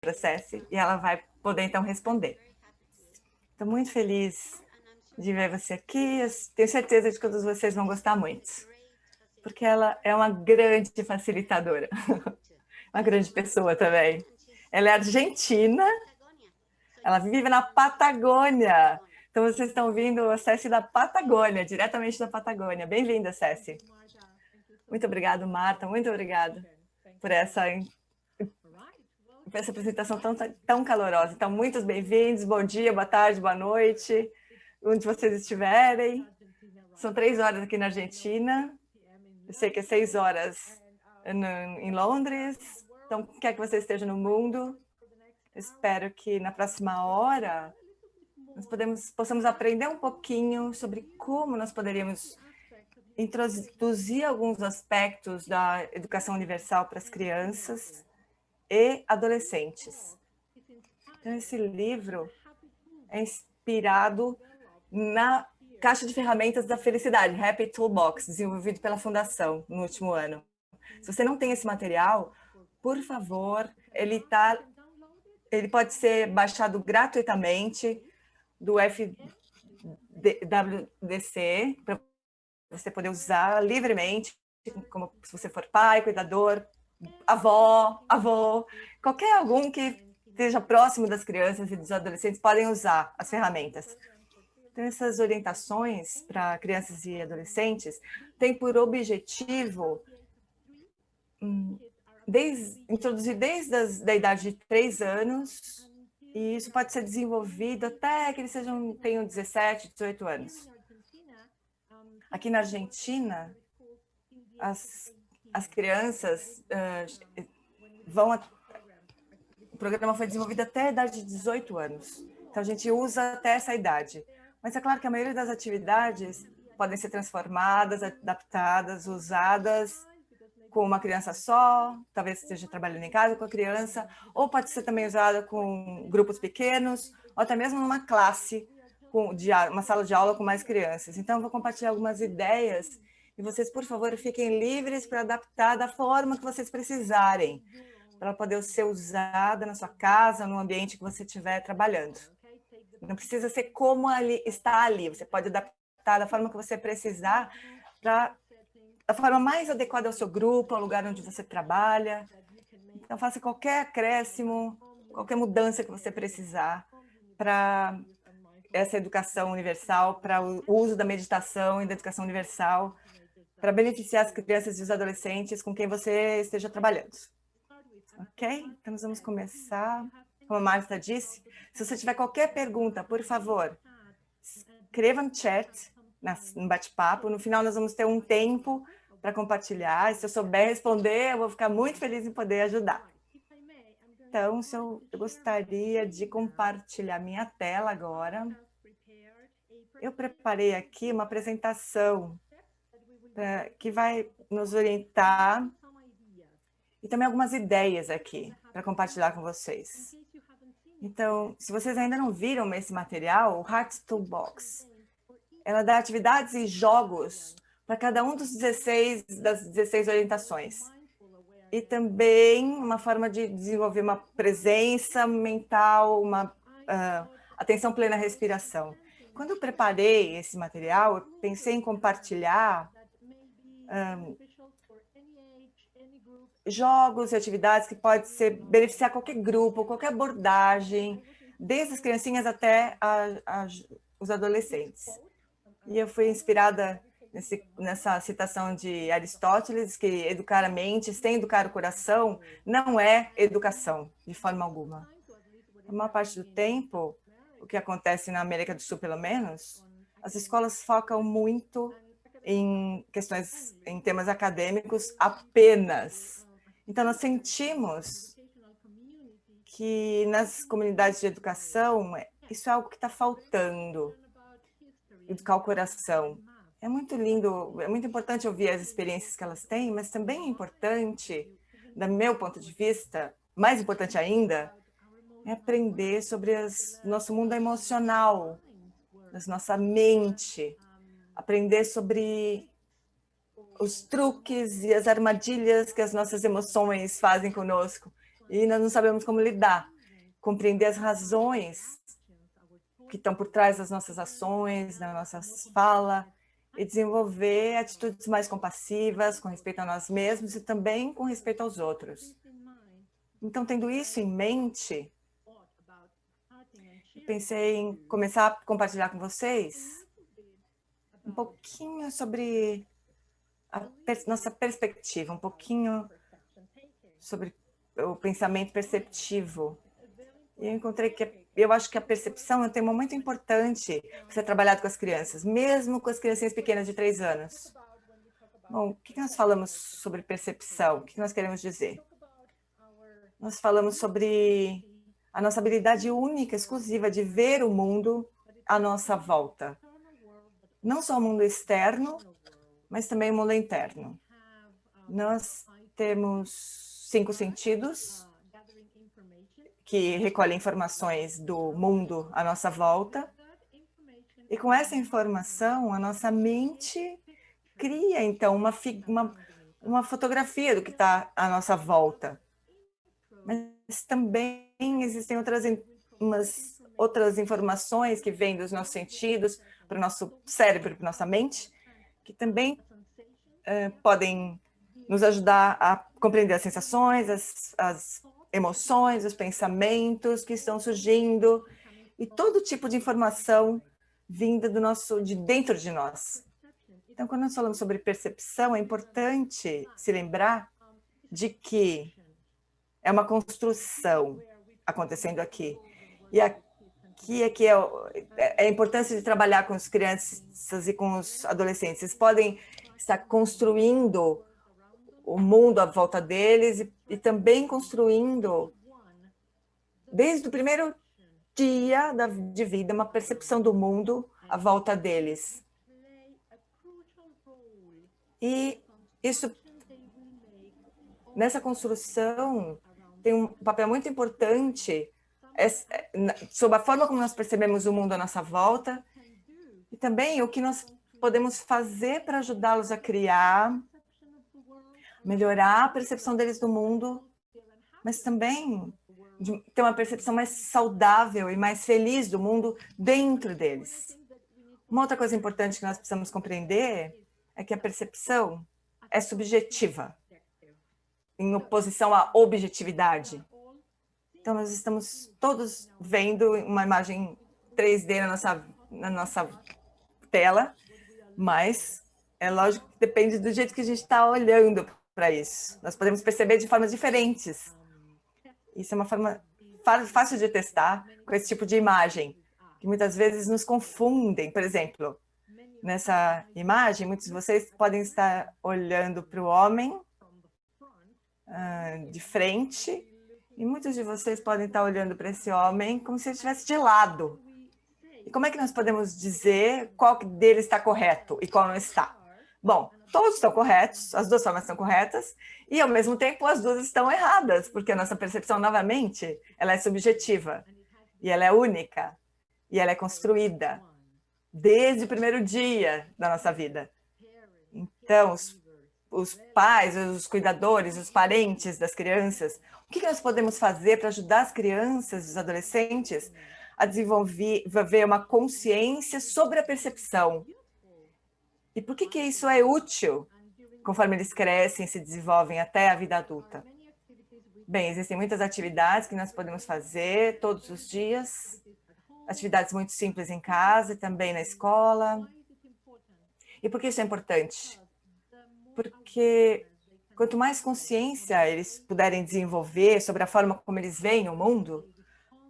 para a Ceci e ela vai poder, então, responder. Estou muito feliz de ver você aqui. Eu tenho certeza de que todos vocês vão gostar muito, porque ela é uma grande facilitadora, uma grande pessoa também. Ela é argentina, ela vive na Patagônia. Então, vocês estão ouvindo a Ceci da Patagônia, diretamente da Patagônia. Bem-vinda, Ceci. Muito obrigado, Marta. Muito obrigada por essa apresentação tão calorosa. Então, muitos bem-vindos. Bom dia, boa tarde, boa noite, onde vocês estiverem. São 3 horas aqui na Argentina. Eu sei que é 6 horas em Londres. Então, quer que você esteja no mundo, espero que na próxima hora nós possamos aprender um pouquinho sobre como nós poderíamos introduzir alguns aspectos da educação universal para as crianças e adolescentes. Então, esse livro é inspirado na Caixa de Ferramentas da Felicidade, Happy Toolbox, desenvolvido pela Fundação no último ano. Se você não tem esse material, por favor, ele pode ser baixado gratuitamente do FWDC, para você poder usar livremente, como se você for pai, cuidador, avô, algum que esteja próximo das crianças e dos adolescentes podem usar as ferramentas. Então, essas orientações para crianças e adolescentes têm por objetivo introduzir desde a idade de 3 anos, e isso pode ser desenvolvido até que eles tenham 17, 18 anos. Aqui na Argentina, as crianças o programa foi desenvolvido até a idade de 18 anos. Então, a gente usa até essa idade. Mas é claro que a maioria das atividades podem ser transformadas, adaptadas, usadas com uma criança só, talvez esteja trabalhando em casa com a criança, ou pode ser também usada com grupos pequenos, ou até mesmo numa classe, uma sala de aula com mais crianças. Então, eu vou compartilhar algumas ideias e vocês, por favor, fiquem livres para adaptar da forma que vocês precisarem, para ela poder ser usada na sua casa, no ambiente que você estiver trabalhando. Não precisa ser como está ali, você pode adaptar da forma que você precisar, da forma mais adequada ao seu grupo, ao lugar onde você trabalha. Então, faça qualquer acréscimo, qualquer mudança que você precisar para essa educação universal, para o uso da meditação e da educação universal, para beneficiar as crianças e os adolescentes com quem você esteja trabalhando. Ok? Então, nós vamos começar. Como a Marta disse, se você tiver qualquer pergunta, por favor, escreva no chat, no bate-papo. No final, nós vamos ter um tempo para compartilhar. E se eu souber responder, eu vou ficar muito feliz em poder ajudar. Então, eu gostaria de compartilhar minha tela agora. Eu preparei aqui uma apresentação que vai nos orientar e também algumas ideias aqui para compartilhar com vocês. Então, se vocês ainda não viram esse material, o Heart Toolbox, ela dá atividades e jogos para cada um das 16 orientações. E também uma forma de desenvolver uma presença mental, uma atenção plena à respiração. Quando eu preparei esse material, eu pensei em compartilhar jogos e atividades que podem beneficiar qualquer grupo, qualquer abordagem, desde as criancinhas até os adolescentes. E eu fui inspirada nessa citação de Aristóteles, que educar a mente sem educar o coração não é educação, de forma alguma. A maior parte do tempo, o que acontece na América do Sul, pelo menos, as escolas focam muito em temas acadêmicos apenas. Então, nós sentimos que nas comunidades de educação, isso é algo que está faltando, educar o coração. É muito lindo, é muito importante ouvir as experiências que elas têm, mas também é importante, do meu ponto de vista, mais importante ainda, é aprender sobre nosso mundo emocional, nossa mente, aprender sobre os truques e as armadilhas que as nossas emoções fazem conosco. e nós não sabemos como lidar, compreender as razões que estão por trás das nossas ações, da nossa fala, e desenvolver atitudes mais compassivas com respeito a nós mesmos e também com respeito aos outros. Então, tendo isso em mente, eu pensei em começar a compartilhar com vocês um pouquinho sobre a nossa perspectiva, um pouquinho sobre o pensamento perceptivo. E eu encontrei que eu acho que a percepção é um tema muito importante para ser trabalhado com as crianças, mesmo com as criancinhas pequenas de 3 anos. Bom, o que nós falamos sobre percepção? O que nós queremos dizer? Nós falamos sobre a nossa habilidade única, exclusiva de ver o mundo à nossa volta. Não só o mundo externo, mas também o mundo interno. Nós temos 5 sentidos que recolhem informações do mundo à nossa volta. E com essa informação, a nossa mente cria, então, uma fotografia do que está à nossa volta. Mas também existem outras informações que vêm dos nossos sentidos para o nosso cérebro, para a nossa mente, que também podem nos ajudar a compreender as sensações, as emoções, os pensamentos que estão surgindo e todo tipo de informação vinda de dentro de nós. Então, quando nós falamos sobre percepção, é importante se lembrar de que é uma construção acontecendo aqui. E aqui é a importância de trabalhar com as crianças e com os adolescentes. Eles podem estar construindo o mundo à volta deles e também construindo, desde o primeiro dia de vida, uma percepção do mundo à volta deles. E isso, nessa construção, tem um papel muito importante sobre a forma como nós percebemos o mundo à nossa volta e também o que nós podemos fazer para ajudá-los a criar, melhorar a percepção deles do mundo, mas também de ter uma percepção mais saudável e mais feliz do mundo dentro deles. Uma outra coisa importante que nós precisamos compreender é que a percepção é subjetiva, em oposição à objetividade. Então, nós estamos todos vendo uma imagem 3D na nossa tela, mas é lógico que depende do jeito que a gente está olhando para isso. Nós podemos perceber de formas diferentes. Isso é uma forma fácil de testar com esse tipo de imagem, que muitas vezes nos confundem. Por exemplo, nessa imagem, muitos de vocês podem estar olhando para o homem de frente, e muitos de vocês podem estar olhando para esse homem como se ele estivesse de lado. E como é que nós podemos dizer qual deles está correto e qual não está? Bom, todos estão corretos, as duas formas estão corretas, e ao mesmo tempo as duas estão erradas, porque a nossa percepção, novamente, ela é subjetiva, e ela é única, e ela é construída desde o primeiro dia da nossa vida. Então, os pais, os cuidadores, os parentes das crianças, o que nós podemos fazer para ajudar as crianças, os adolescentes, a desenvolver uma consciência sobre a percepção? E por que isso é útil conforme eles crescem e se desenvolvem até a vida adulta? Bem, existem muitas atividades que nós podemos fazer todos os dias, atividades muito simples em casa e também na escola. E por que isso é importante? Porque quanto mais consciência eles puderem desenvolver sobre a forma como eles veem o mundo,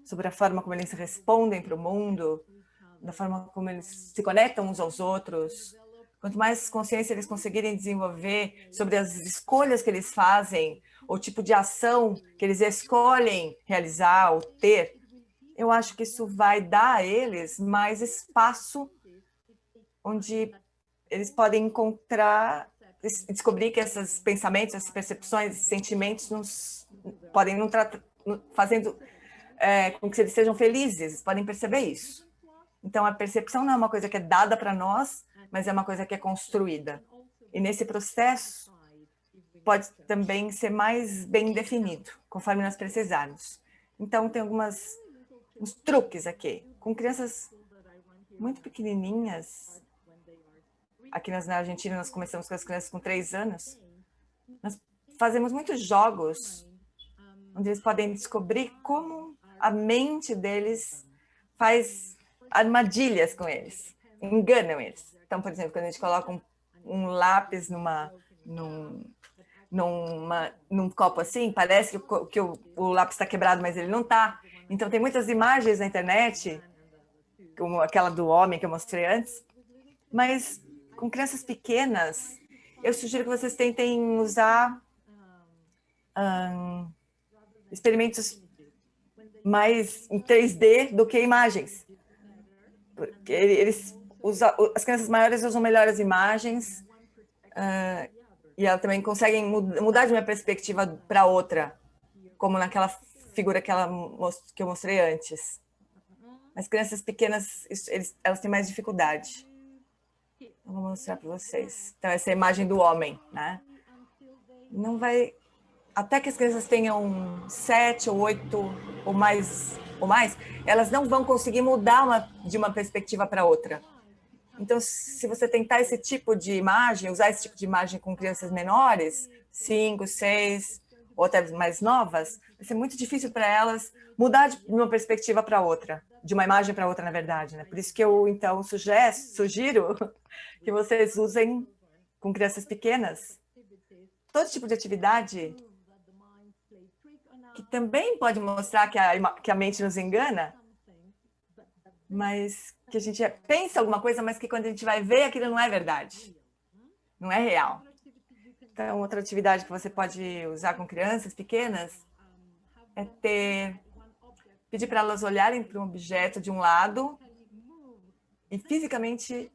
sobre a forma como eles respondem para o mundo, da forma como eles se conectam uns aos outros, quanto mais consciência eles conseguirem desenvolver sobre as escolhas que eles fazem, o tipo de ação que eles escolhem realizar ou ter, eu acho que isso vai dar a eles mais espaço onde eles podem encontrar, descobrir que esses pensamentos, essas percepções, esses sentimentos podem fazendo com que eles sejam felizes, eles podem perceber isso. Então, a percepção não é uma coisa que é dada para nós, mas é uma coisa que é construída. E nesse processo, pode também ser mais bem definido, conforme nós precisarmos. Então, tem uns truques aqui. Com crianças muito pequenininhas, aqui na Argentina nós começamos com as crianças com 3 anos, nós fazemos muitos jogos onde eles podem descobrir como a mente deles faz armadilhas com eles, enganam eles. Então, por exemplo, quando a gente coloca um lápis num copo assim, parece que o lápis está quebrado, mas ele não está. Então, tem muitas imagens na internet, como aquela do homem que eu mostrei antes, mas com crianças pequenas, eu sugiro que vocês tentem usar experimentos mais em 3D do que imagens. Porque as crianças maiores usam melhor as imagens e elas também conseguem mudar de uma perspectiva para outra, como naquela figura que eu mostrei antes. As crianças pequenas, elas têm mais dificuldade. Eu vou mostrar para vocês. Então, essa é a imagem do homem, né? Não vai... Até que as crianças tenham 7 ou 8 ou mais, elas não vão conseguir mudar de uma perspectiva para outra. Então, se você tentar esse tipo de imagem, usar esse tipo de imagem com crianças menores, 5, 6, ou até mais novas, vai ser muito difícil para elas mudar de uma perspectiva para outra, de uma imagem para outra, na verdade, né? Por isso que eu, então, sugiro que vocês usem com crianças pequenas todo tipo de atividade que também pode mostrar que a mente nos engana, mas que a gente pensa alguma coisa, mas que quando a gente vai ver, aquilo não é verdade, não é real. Então, outra atividade que você pode usar com crianças pequenas é pedir para elas olharem para um objeto de um lado e fisicamente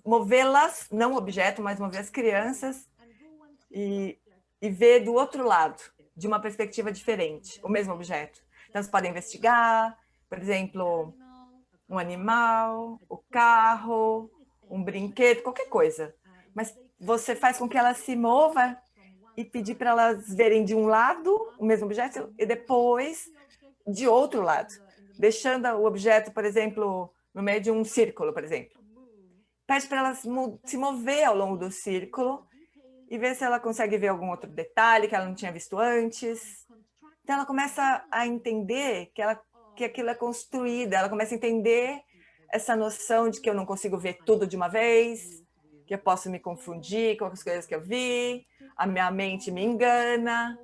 movê-las, não o objeto, mas mover as crianças e ver do outro lado, de uma perspectiva diferente, o mesmo objeto. Então, você pode investigar, por exemplo, um animal, o carro, um brinquedo, qualquer coisa. Mas você faz com que ela se mova e pedir para elas verem de um lado o mesmo objeto e depois de outro lado, deixando o objeto, por exemplo, no meio de um círculo, por exemplo. Pede para elas se mover ao longo do círculo e ver se ela consegue ver algum outro detalhe que ela não tinha visto antes. Então, ela começa a entender que aquilo é construído, ela começa a entender essa noção de que eu não consigo ver tudo de uma vez, que eu posso me confundir com as coisas que eu vi, a minha mente me engana.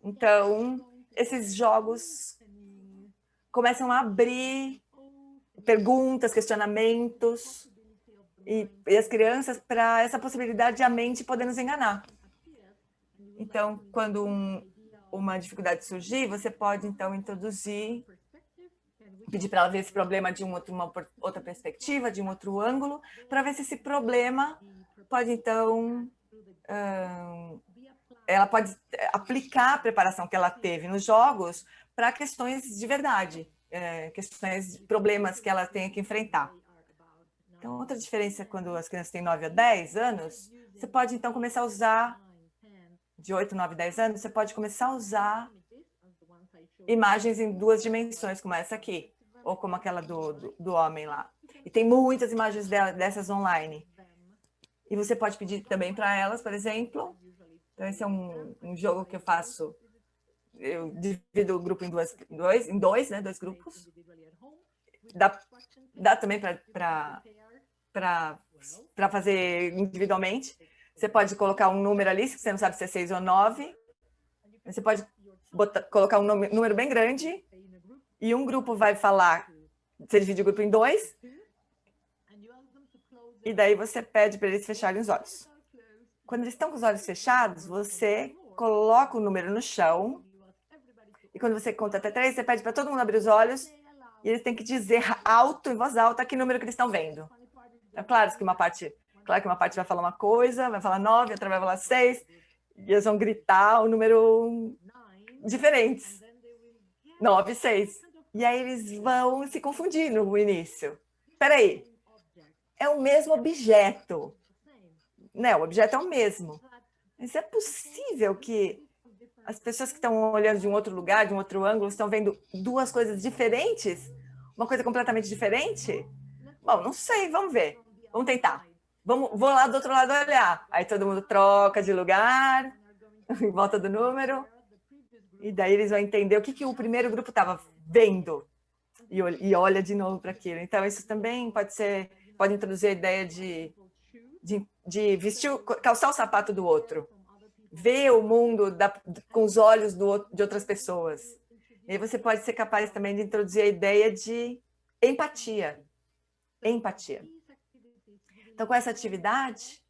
Então, esses jogos começam a abrir perguntas, questionamentos, e as crianças para essa possibilidade de a mente poder nos enganar. Então, quando uma dificuldade surgir, você pode, então, introduzir, pedir para ela ver esse problema de uma outra perspectiva, de um outro ângulo, para ver se esse problema pode, então, ela pode aplicar a preparação que ela teve nos jogos para questões de verdade, questões, problemas que ela tem que enfrentar. Então, outra diferença quando as crianças têm 9 a 10 anos, você pode, então, começar a usar, de 8, 9, 10 anos, você pode começar a usar imagens em 2 dimensões, como essa aqui, ou como aquela do homem lá. E tem muitas imagens dessas online. E você pode pedir também para elas, por exemplo, então esse é um jogo que eu faço, eu divido o grupo em dois, né, 2 grupos. Dá também para fazer individualmente. Você pode colocar um número ali, se você não sabe se é 6 ou 9. Você pode colocar um número bem grande e um grupo vai falar, você divide o grupo em 2, e daí você pede para eles fecharem os olhos. Quando eles estão com os olhos fechados, você coloca o número no chão, e quando você conta até 3, você pede para todo mundo abrir os olhos, e eles têm que dizer alto, em voz alta, que número que eles estão vendo. É claro que uma parte vai falar uma coisa, vai falar 9, outra vai falar 6, e eles vão gritar o número diferentes. 9, 6. E aí eles vão se confundir no início. Espera aí, é o mesmo objeto. Né? O objeto é o mesmo. Mas é possível que as pessoas que estão olhando de um outro lugar, de um outro ângulo, estão vendo duas coisas diferentes? Uma coisa completamente diferente? Bom, não sei, vamos ver. Vamos tentar. Vou lá do outro lado olhar. Aí todo mundo troca de lugar, em volta do número, e daí eles vão entender o que o primeiro grupo estava vendo e olha de novo para aquilo. Então, isso também pode introduzir a ideia de vestir, calçar o sapato do outro, ver o mundo com os olhos de outras pessoas. E aí você pode ser capaz também de introduzir a ideia de empatia. Empatia. Então, com essa atividade,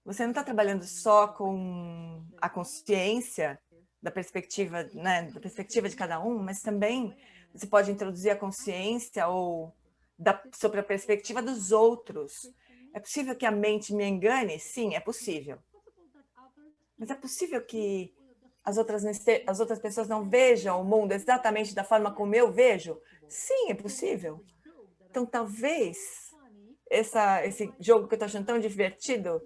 você não está trabalhando só com a consciência da perspectiva, né, da perspectiva de cada um, mas também você pode introduzir a consciência sobre a perspectiva dos outros. É possível que a mente me engane? Sim, é possível. Mas é possível que as outras pessoas não vejam o mundo exatamente da forma como eu vejo? Sim, é possível. Então, talvez esse jogo que eu estou achando tão divertido,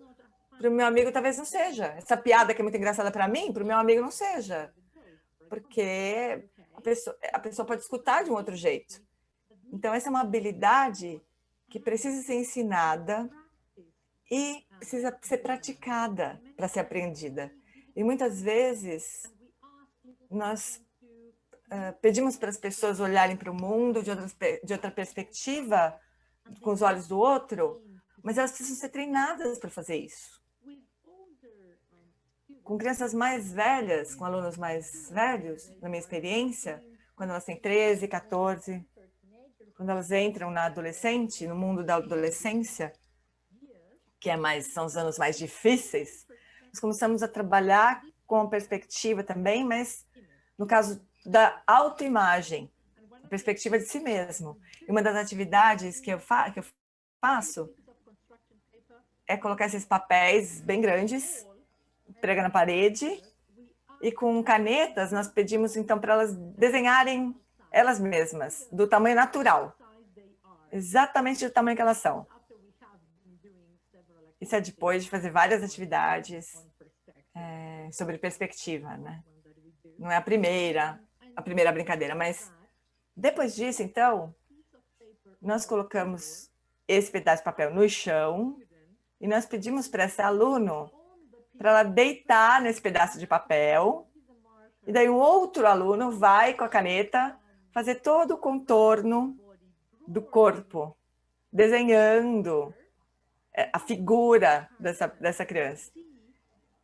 para o meu amigo talvez não seja. Essa piada que é muito engraçada para mim, para o meu amigo não seja. Porque a pessoa pode escutar de um outro jeito. Então, essa é uma habilidade que precisa ser ensinada e precisa ser praticada para ser aprendida. E muitas vezes nós pedimos para as pessoas olharem para o mundo de outra perspectiva, com os olhos do outro, mas elas precisam ser treinadas para fazer isso. Com crianças mais velhas, com alunos mais velhos, na minha experiência, quando elas têm 13, 14, quando elas entram no mundo da adolescência, que são os anos mais difíceis, nós começamos a trabalhar com a perspectiva também, mas no caso da autoimagem, a perspectiva de si mesmo. E uma das atividades que eu faço é colocar esses papéis bem grandes, prega na parede, e com canetas nós pedimos então para elas desenharem elas mesmas, do tamanho natural, exatamente do tamanho que elas são. Isso é depois de fazer várias atividades sobre perspectiva, né? Não é a primeira brincadeira, mas depois disso, então, nós colocamos esse pedaço de papel no chão e nós pedimos para esse aluno para ela deitar nesse pedaço de papel, e daí um outro aluno vai com a caneta fazer todo o contorno do corpo, desenhando a figura dessa criança.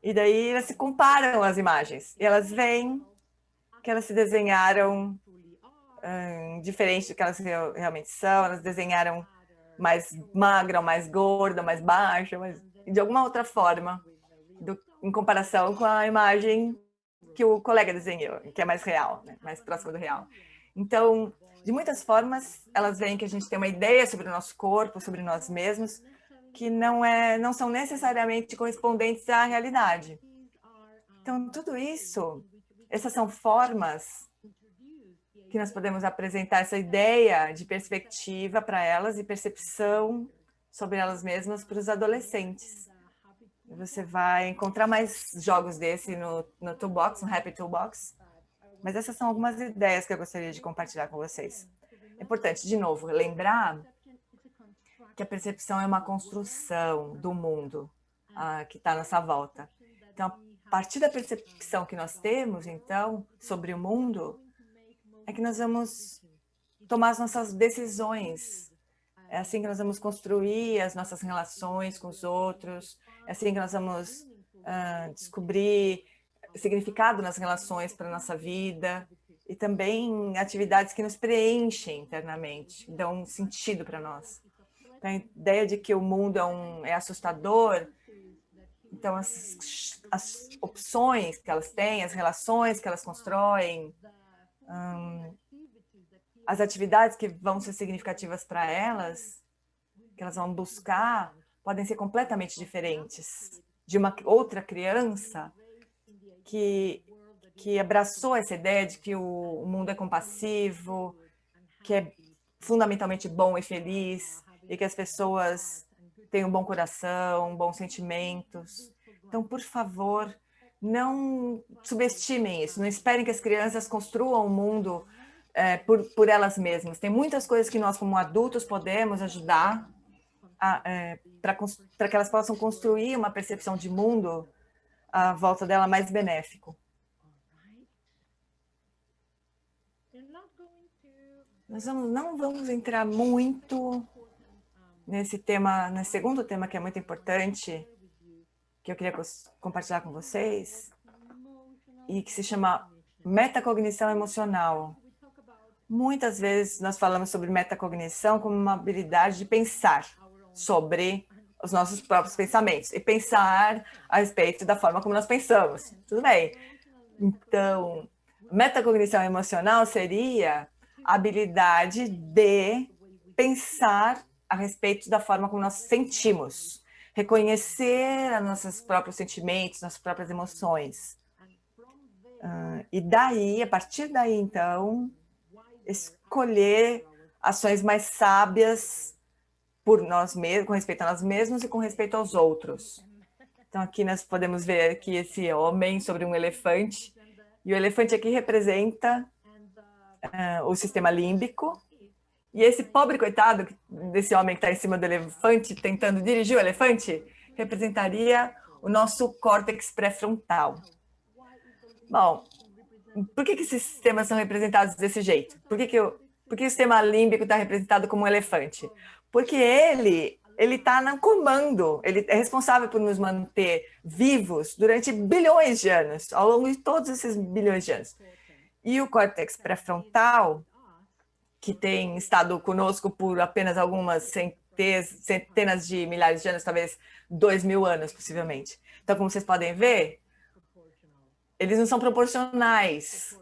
E daí elas se comparam as imagens, e elas veem que elas se desenharam diferente do que elas realmente são, elas desenharam mais magra, mais gorda, mais baixa, mas de alguma outra forma, em comparação com a imagem que o colega desenhou, que é mais real, né? Mais próxima do real. Então, de muitas formas, elas veem que a gente tem uma ideia sobre o nosso corpo, sobre nós mesmos, que não são necessariamente correspondentes à realidade. Então, tudo isso, essas são formas que nós podemos apresentar essa ideia de perspectiva para elas e percepção sobre elas mesmas para os adolescentes. Você vai encontrar mais jogos desse no Toolbox, no Happy Toolbox, mas essas são algumas ideias que eu gostaria de compartilhar com vocês. É importante, de novo, lembrar que a percepção é uma construção do mundo que está à nossa volta. Então, a partir da percepção que nós temos, então, sobre o mundo, é que nós vamos tomar as nossas decisões. É assim que nós vamos construir as nossas relações com os outros. É assim que nós vamos descobrir significado nas relações para a nossa vida e também atividades que nos preenchem internamente, dão um sentido para nós. Então, a ideia de que o mundo é assustador, então as opções que elas têm, as relações que elas constroem, as atividades que vão ser significativas para elas, que elas vão buscar, podem ser completamente diferentes de uma outra criança que abraçou essa ideia de que o mundo é compassivo, que é fundamentalmente bom e feliz, e que as pessoas têm um bom coração, bons sentimentos. Então, por favor, não subestimem isso, não esperem que as crianças construam o mundo por elas mesmas. Tem muitas coisas que nós, como adultos, podemos ajudar para que elas possam construir uma percepção de mundo à volta dela mais benéfico. Nós não vamos entrar muito nesse tema, nesse segundo tema que é muito importante, que eu queria compartilhar com vocês, e que se chama metacognição emocional. Muitas vezes nós falamos sobre metacognição como uma habilidade de pensar sobre os nossos próprios pensamentos e pensar a respeito da forma como nós pensamos. Tudo bem. Então, metacognição emocional seria a habilidade de pensar a respeito da forma como nós sentimos, reconhecer os nossos próprios sentimentos, nossas próprias emoções. E daí, a partir daí, então, escolher ações mais sábias por nós mesmos, com respeito a nós mesmos e com respeito aos outros. Então, aqui nós podemos ver aqui esse homem sobre um elefante, e o elefante aqui representa o sistema límbico, e esse pobre coitado desse homem que está em cima do elefante, tentando dirigir o elefante, representaria o nosso córtex pré-frontal. Bom, por que esses sistemas são representados desse jeito? Por que o sistema límbico está representado como um elefante? Porque ele está no comando, ele é responsável por nos manter vivos durante bilhões de anos, ao longo de todos esses bilhões de anos. E o córtex pré-frontal, que tem estado conosco por apenas algumas centenas de milhares de anos, talvez 2.000 anos, possivelmente. Então, como vocês podem ver, eles não são proporcionais.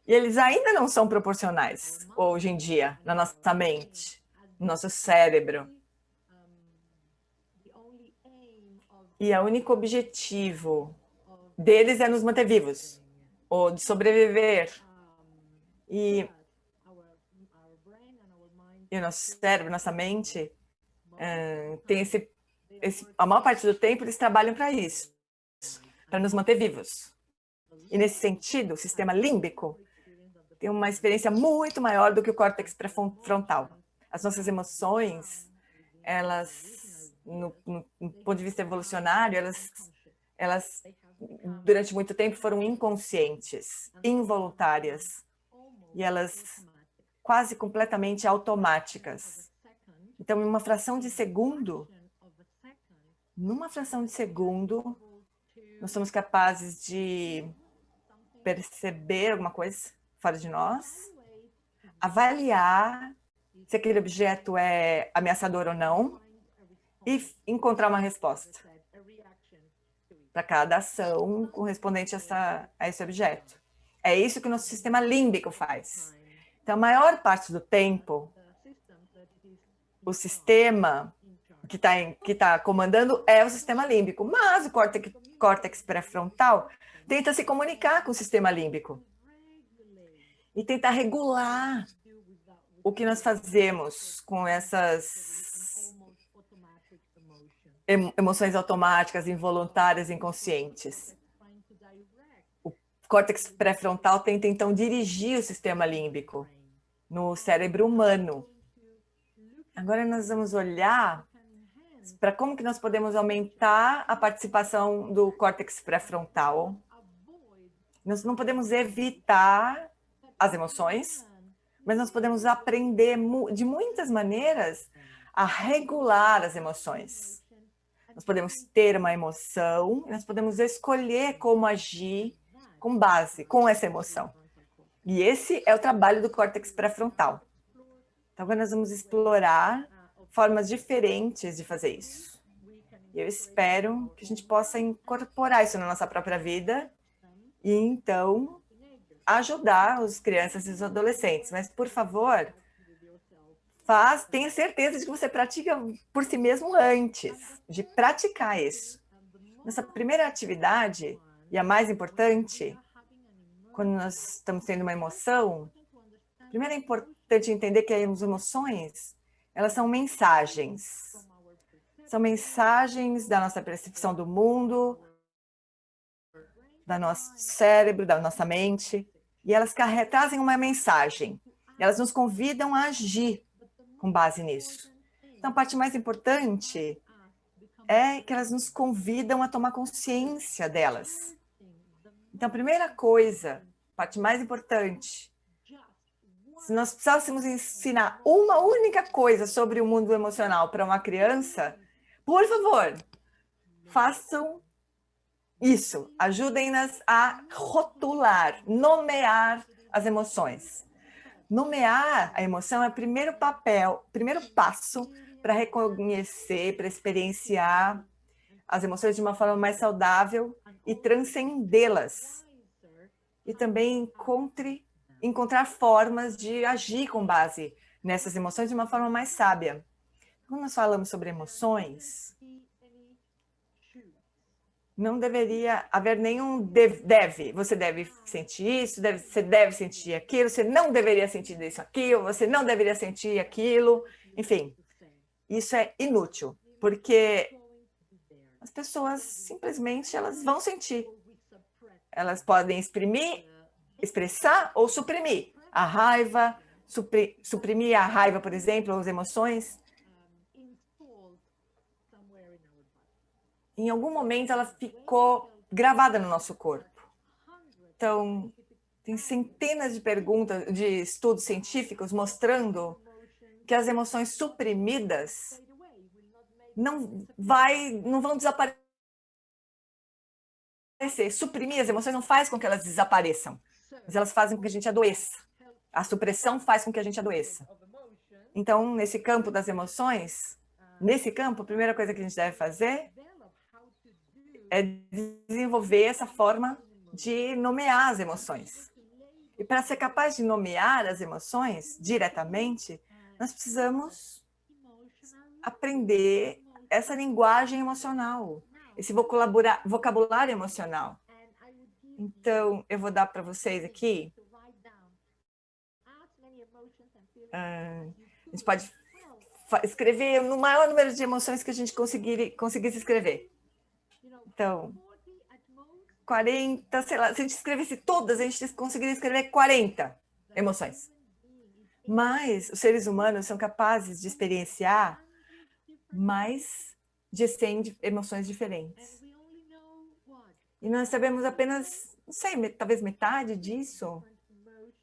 E eles ainda não são proporcionais, hoje em dia, na nossa mente, no nosso cérebro. E o único objetivo deles é nos manter vivos, ou de sobreviver. E o nosso cérebro, nossa mente, tem a maior parte do tempo eles trabalham para isso, para nos manter vivos. E nesse sentido, o sistema límbico tem uma experiência muito maior do que o córtex pré-frontal. As nossas emoções, elas, no ponto de vista evolucionário, elas durante muito tempo foram inconscientes, involuntárias, e elas quase completamente automáticas. Então, numa fração de segundo, nós somos capazes de perceber alguma coisa fora de nós, avaliar se aquele objeto é ameaçador ou não e encontrar uma resposta para cada ação correspondente a esse objeto. É isso que o nosso sistema límbico faz. Então, a maior parte do tempo, o sistema que tá comandando é o sistema límbico, mas o córtex pré-frontal tenta se comunicar com o sistema límbico e tentar regular o que nós fazemos com essas emoções automáticas, involuntárias, inconscientes. O córtex pré-frontal tenta, então, dirigir o sistema límbico no cérebro humano. Agora nós vamos olhar para como que nós podemos aumentar a participação do córtex pré-frontal. Nós não podemos evitar as emoções, mas nós podemos aprender de muitas maneiras a regular as emoções. Nós podemos ter uma emoção, nós podemos escolher como agir com base, com essa emoção. E esse é o trabalho do córtex pré-frontal. Então, agora nós vamos explorar formas diferentes de fazer isso. E eu espero que a gente possa incorporar isso na nossa própria vida e, então, ajudar as crianças e os adolescentes. Mas, por favor, tenha certeza de que você pratica por si mesmo antes de praticar isso. Nossa primeira atividade, e a mais importante, quando nós estamos tendo uma emoção, primeiro é importante entender que as emoções, elas são mensagens. São mensagens da nossa percepção do mundo, do nosso cérebro, da nossa mente, e elas trazem uma mensagem. Elas nos convidam a agir com base nisso. Então, a parte mais importante é que elas nos convidam a tomar consciência delas. Então, a primeira coisa, a parte mais importante, se nós precisássemos ensinar uma única coisa sobre o mundo emocional para uma criança, por favor, façam isso. Ajudem-nas a rotular, nomear as emoções. Nomear a emoção é o primeiro passo para reconhecer, para experienciar as emoções de uma forma mais saudável e transcendê-las. E também encontrar formas de agir com base nessas emoções de uma forma mais sábia. Quando nós falamos sobre emoções, não deveria haver nenhum deve. Você deve sentir isso, você deve sentir aquilo, você não deveria sentir isso, aquilo, você não deveria sentir aquilo. Enfim, isso é inútil, porque as pessoas simplesmente elas vão sentir. Elas podem expressar ou suprimir a raiva, suprimir a raiva, por exemplo, ou as emoções. Em algum momento ela ficou gravada no nosso corpo. Então, tem centenas de perguntas, de estudos científicos mostrando que as emoções suprimidas não vão desaparecer. Suprimir as emoções não faz com que elas desapareçam, mas elas fazem com que a gente adoeça. A supressão faz com que a gente adoeça. Então, nesse campo das emoções, a primeira coisa que a gente deve fazer é desenvolver essa forma de nomear as emoções. E para ser capaz de nomear as emoções diretamente, nós precisamos aprender essa linguagem emocional, esse vocabulário emocional. Então, eu vou dar para vocês aqui. A gente pode escrever no maior número de emoções que a gente conseguisse escrever. Então, 40, sei lá, se a gente escrevesse todas, a gente conseguiria escrever 40 emoções. Mas os seres humanos são capazes de experienciar mais de 100 emoções diferentes. E nós sabemos apenas, não sei, talvez metade disso.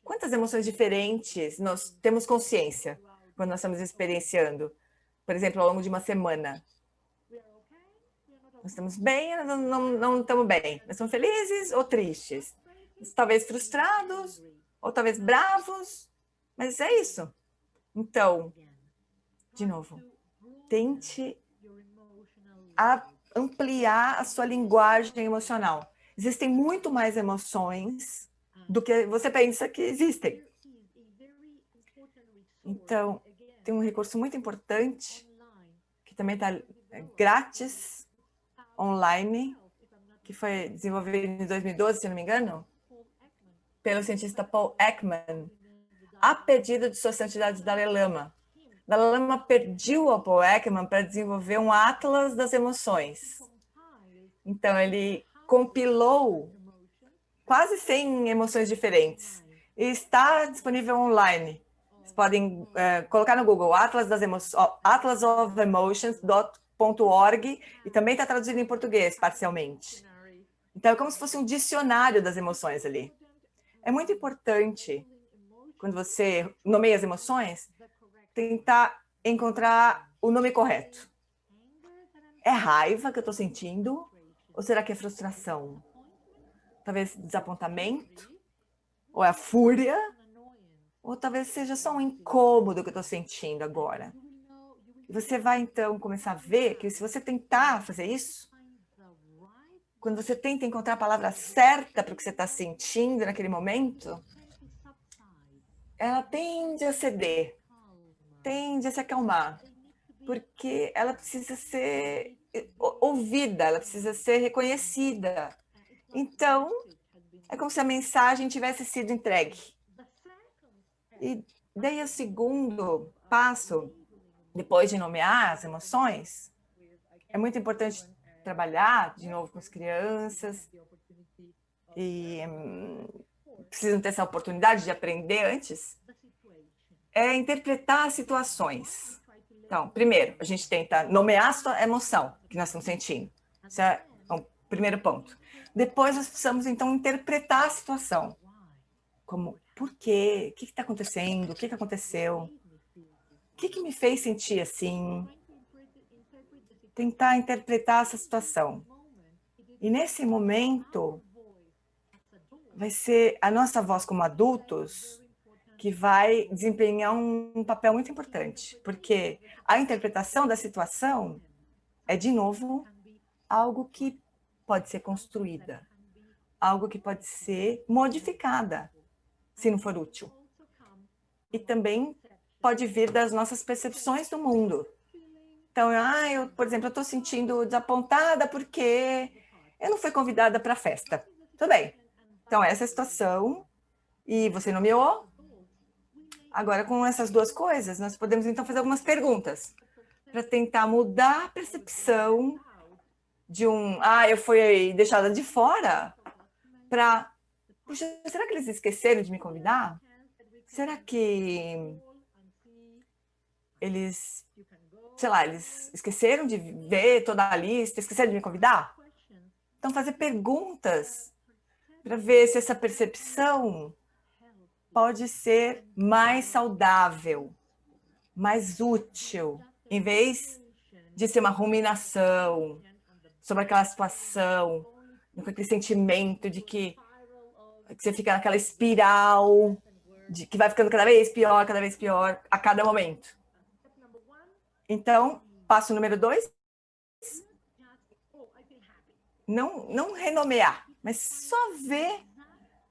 Quantas emoções diferentes nós temos consciência quando nós estamos experienciando? Por exemplo, ao longo de uma semana. Nós estamos bem ou não estamos bem? Nós estamos felizes ou tristes? Talvez frustrados ou talvez bravos. Mas é isso. Então, de novo, tente ampliar a sua linguagem emocional. Existem muito mais emoções do que você pensa que existem. Então, tem um recurso muito importante, que também está grátis, online, que foi desenvolvido em 2012, se não me engano, pelo cientista Paul Ekman, a pedido de Sua Santidade Dalai Lama. Dalai Lama pediu ao Paul Ekman para desenvolver um atlas das emoções. Então, ele compilou quase 100 emoções diferentes e está disponível online. Vocês podem colocar no Google atlasofemotions.org e também está traduzido em português, parcialmente. Então, é como se fosse um dicionário das emoções ali. É muito importante, quando você nomeia as emoções, tentar encontrar o nome correto. É raiva que eu estou sentindo? Ou será que é frustração? Talvez desapontamento? Ou é a fúria? Ou talvez seja só um incômodo que eu estou sentindo agora. Você vai, então, começar a ver que se você tentar fazer isso, quando você tenta encontrar a palavra certa para o que você está sentindo naquele momento, ela tende a ceder, tende a se acalmar, porque ela precisa ser ouvida, ela precisa ser reconhecida. Então, é como se a mensagem tivesse sido entregue. E daí o segundo passo, depois de nomear as emoções, é muito importante trabalhar de novo com as crianças, e precisam ter essa oportunidade de aprender antes, é interpretar as situações. Então, primeiro, a gente tenta nomear a emoção que nós estamos sentindo. Esse é o primeiro ponto. Depois, nós precisamos, então, interpretar a situação. Como, por quê? O que está acontecendo? O que aconteceu? O que me fez sentir assim? Tentar interpretar essa situação. E nesse momento, vai ser a nossa voz como adultos que vai desempenhar um papel muito importante, porque a interpretação da situação é, de novo, algo que pode ser construída, algo que pode ser modificada, se não for útil. E também pode vir das nossas percepções do mundo. Então, por exemplo, eu estou sentindo desapontada porque eu não fui convidada para a festa. Tudo bem. Então, essa é a situação, e você nomeou. Agora, com essas duas coisas, nós podemos, então, fazer algumas perguntas para tentar mudar a percepção de eu fui deixada de fora, para, puxa, será que eles esqueceram de me convidar? Será que eles, sei lá, eles esqueceram de ver toda a lista, esqueceram de me convidar? Então, fazer perguntas para ver se essa percepção pode ser mais saudável, mais útil, em vez de ser uma ruminação sobre aquela situação, com aquele sentimento de que você fica naquela espiral, de que vai ficando cada vez pior a cada momento. Então, passo número 2, não renomear, mas só ver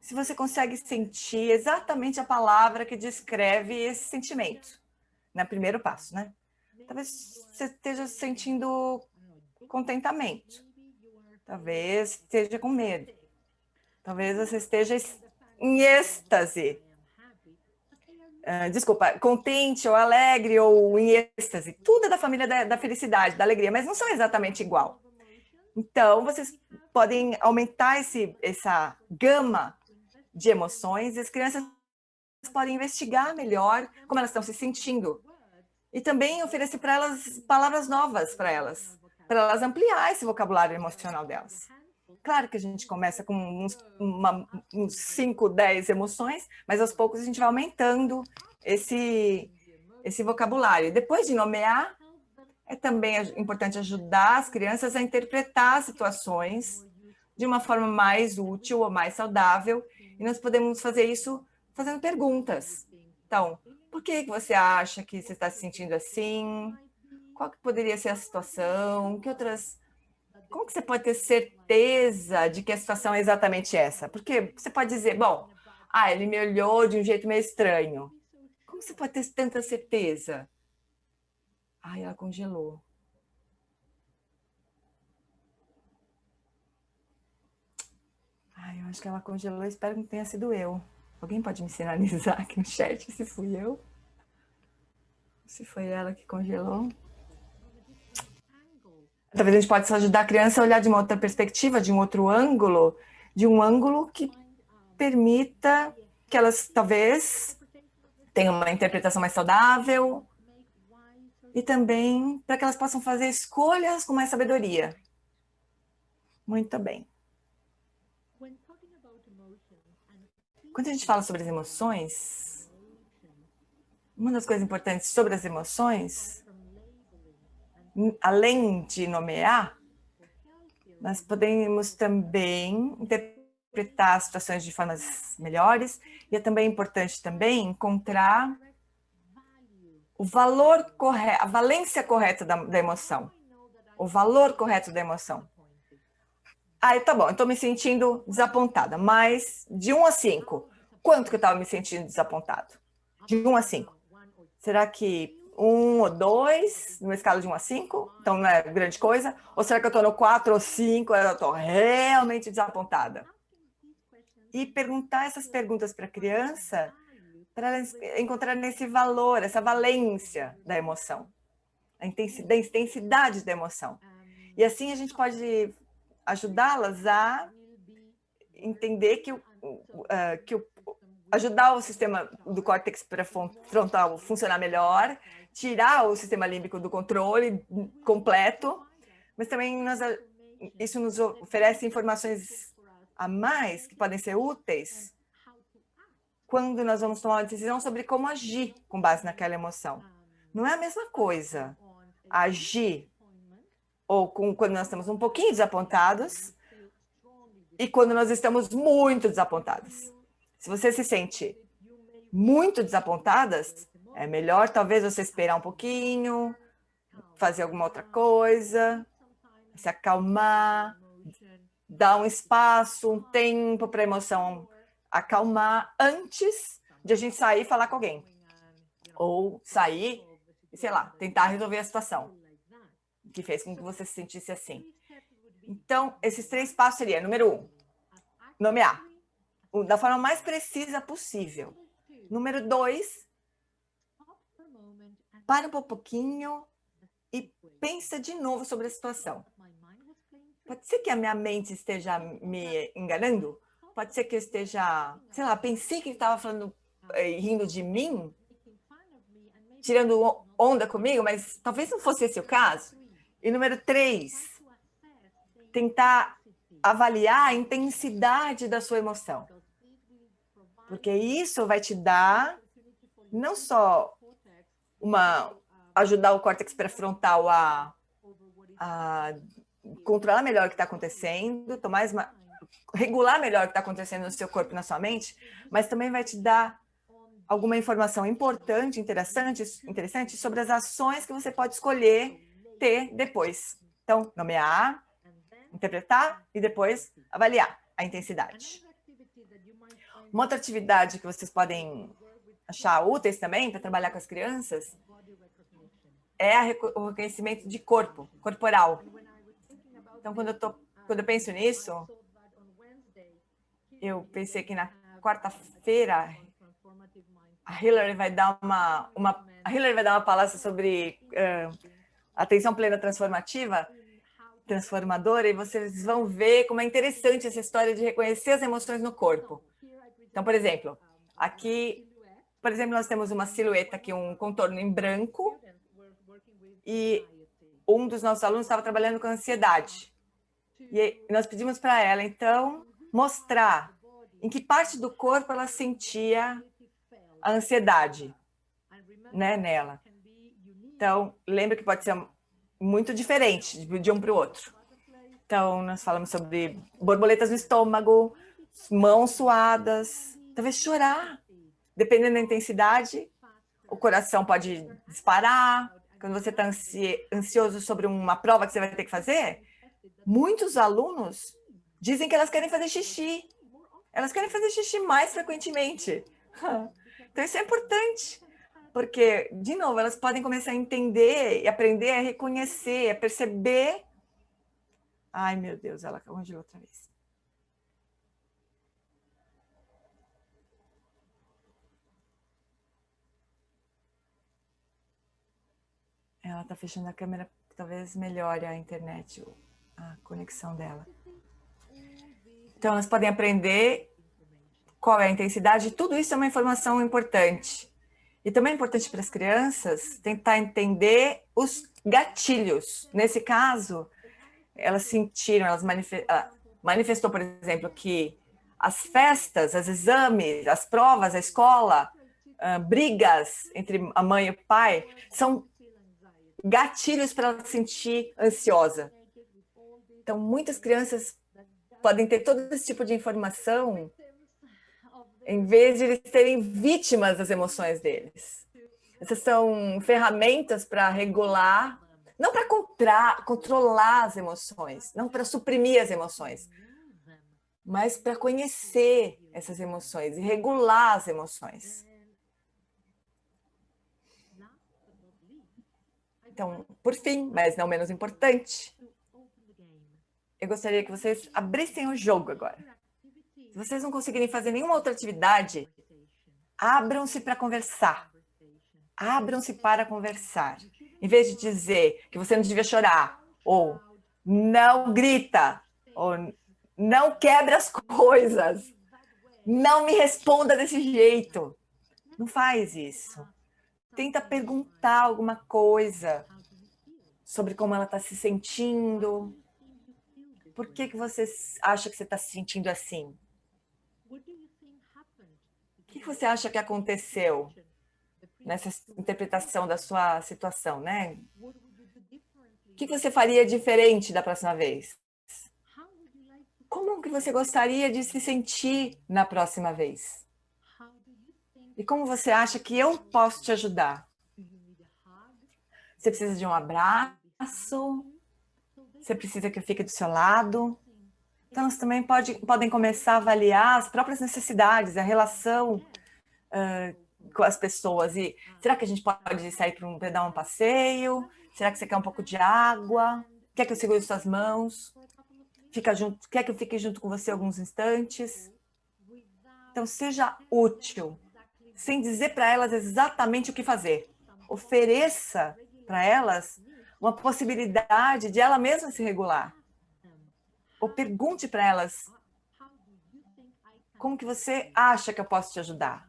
se você consegue sentir exatamente a palavra que descreve esse sentimento, no primeiro passo, né? Talvez você esteja sentindo contentamento, talvez esteja com medo, talvez você esteja em êxtase, desculpa, contente ou alegre ou em êxtase. Tudo é da família da felicidade, da alegria, mas não são exatamente igual. Então, vocês podem aumentar essa gama de emoções e as crianças podem investigar melhor como elas estão se sentindo. E também oferecer para elas palavras novas para elas ampliar esse vocabulário emocional delas. Claro que a gente começa com uns 5, 10 emoções, mas aos poucos a gente vai aumentando esse vocabulário. Depois de nomear, é também importante ajudar as crianças a interpretar situações de uma forma mais útil ou mais saudável, e nós podemos fazer isso fazendo perguntas. Então, por que você acha que você está se sentindo assim? Qual que poderia ser a situação? Como que você pode ter certeza de que a situação é exatamente essa? Porque você pode dizer, bom, ele me olhou de um jeito meio estranho. Como você pode ter tanta certeza? Ela congelou. Eu acho que ela congelou, espero que não tenha sido eu. Alguém pode me sinalizar aqui no chat se fui eu? Se foi ela que congelou? Talvez a gente possa ajudar a criança a olhar de uma outra perspectiva, de um outro ângulo, de um ângulo que permita que elas, talvez, tenham uma interpretação mais saudável e também para que elas possam fazer escolhas com mais sabedoria. Muito bem. Quando a gente fala sobre as emoções, uma das coisas importantes sobre as emoções, além de nomear, nós podemos também interpretar situações de formas melhores, e é também importante também encontrar o valor correto, a valência correta da emoção, o valor correto da emoção. Tá bom, eu estou me sentindo desapontada, mas de 1 a 5, quanto que eu estava me sentindo desapontado? De 1 a 5. Será que 1 ou 2, numa escala de 1 a 5? Então não é grande coisa? Ou será que eu estou no 4 ou 5, eu estou realmente desapontada? E perguntar essas perguntas para a criança, para elas encontrarem esse valor, essa valência da emoção, da intensidade da emoção. E assim a gente pode ajudá-las a entender que ajudar o sistema do córtex pré-frontal a funcionar melhor, tirar o sistema límbico do controle completo, mas também isso nos oferece informações a mais que podem ser úteis quando nós vamos tomar uma decisão sobre como agir com base naquela emoção. Não é a mesma coisa agir ou quando nós estamos um pouquinho desapontados e quando nós estamos muito desapontados. Se você se sente muito desapontadas, é melhor talvez você esperar um pouquinho, fazer alguma outra coisa, se acalmar, dar um espaço, um tempo para a emoção acalmar antes de a gente sair e falar com alguém. Ou sair e, sei lá, tentar resolver a situação que fez com que você se sentisse assim. Então, esses 3 passos seriam, número 1, nomear da forma mais precisa possível. Número 2, para um pouquinho e pensa de novo sobre a situação. Pode ser que a minha mente esteja me enganando? Pode ser que eu esteja, sei lá, pensei que ele estava falando, rindo de mim, tirando onda comigo, mas talvez não fosse esse o caso. E número 3, tentar avaliar a intensidade da sua emoção. Porque isso vai te dar não só ajudar o córtex pré-frontal a controlar melhor o que está acontecendo, regular melhor o que está acontecendo no seu corpo e na sua mente, mas também vai te dar alguma informação importante, interessante sobre as ações que você pode escolher ter depois. Então, nomear, interpretar e depois avaliar a intensidade. Uma outra atividade que vocês podem achar úteis também para trabalhar com as crianças é o reconhecimento de corporal. Então, quando eu penso nisso, eu pensei que na quarta-feira a Hillary vai dar uma palestra sobre atenção plena transformadora, e vocês vão ver como é interessante essa história de reconhecer as emoções no corpo. Então, por exemplo, aqui, nós temos uma silhueta aqui, um contorno em branco, e um dos nossos alunos estava trabalhando com ansiedade. E nós pedimos para ela, então, mostrar em que parte do corpo ela sentia a ansiedade, né, nela. Então, lembra que pode ser muito diferente de um para o outro. Então, nós falamos sobre borboletas no estômago, mãos suadas, talvez chorar. Dependendo da intensidade, o coração pode disparar. Quando você está ansioso sobre uma prova que você vai ter que fazer, muitos alunos dizem que elas querem fazer xixi. Elas querem fazer xixi mais frequentemente. Então, isso é importante, porque, de novo, elas podem começar a entender e aprender a reconhecer, a perceber. Ai, meu Deus, ela congelou outra vez. Ela está fechando a câmera, talvez melhore a internet, a conexão dela. Então, elas podem aprender qual é a intensidade. Tudo isso é uma informação importante. E também é importante para as crianças tentar entender os gatilhos. Nesse caso, elas sentiram, manifestou, por exemplo, que as festas, os exames, as provas, a escola, brigas entre a mãe e o pai, são gatilhos para ela se sentir ansiosa. Então, muitas crianças podem ter todo esse tipo de informação em vez de eles serem vítimas das emoções deles. Essas são ferramentas para regular, não para controlar as emoções, não para suprimir as emoções, mas para conhecer essas emoções e regular as emoções. Então, por fim, mas não menos importante, eu gostaria que vocês abrissem o jogo agora. Se vocês não conseguirem fazer nenhuma outra atividade, abram-se para conversar. Abram-se para conversar. Em vez de dizer que você não devia chorar, ou não grita, ou Não quebre as coisas. Não me responda desse jeito. Não faz isso. Tenta perguntar alguma coisa sobre como ela está se sentindo. Por que você acha que você está se sentindo assim? O que você acha que aconteceu nessa interpretação da sua situação, né? O que você faria diferente da próxima vez? Como que você gostaria de se sentir na próxima vez? E como você acha que eu posso te ajudar? Você precisa de um abraço? Você precisa que eu fique do seu lado? Então, elas também podem começar a avaliar as próprias necessidades, a relação com as pessoas. E será que a gente pode sair para dar um passeio? Será que você quer um pouco de água? Quer que eu segure suas mãos? Fica junto, quer que eu fique junto com você alguns instantes? Então, seja útil, sem dizer para elas exatamente o que fazer. Ofereça para elas uma possibilidade de ela mesma se regular. Ou pergunte para elas, como que você acha que eu posso te ajudar?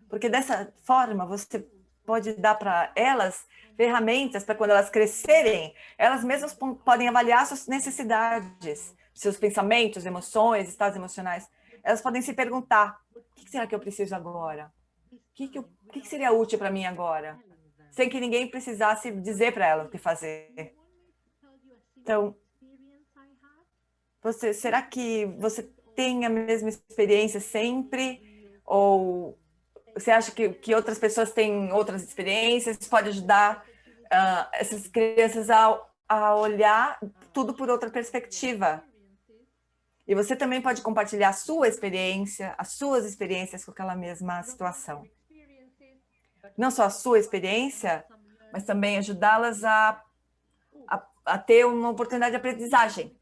Porque dessa forma você pode dar para elas ferramentas para quando elas crescerem, elas mesmas podem avaliar suas necessidades, seus pensamentos, emoções, estados emocionais. Elas podem se perguntar, o que será que eu preciso agora? O que seria útil para mim agora? Sem que ninguém precisasse dizer para elas o que fazer. Então, será que você tem a mesma experiência sempre? Ou você acha que outras pessoas têm outras experiências? Pode ajudar essas crianças a olhar tudo por outra perspectiva. E você também pode compartilhar a sua experiência, as suas experiências com aquela mesma situação. Não só a sua experiência, mas também ajudá-las a ter uma oportunidade de aprendizagem.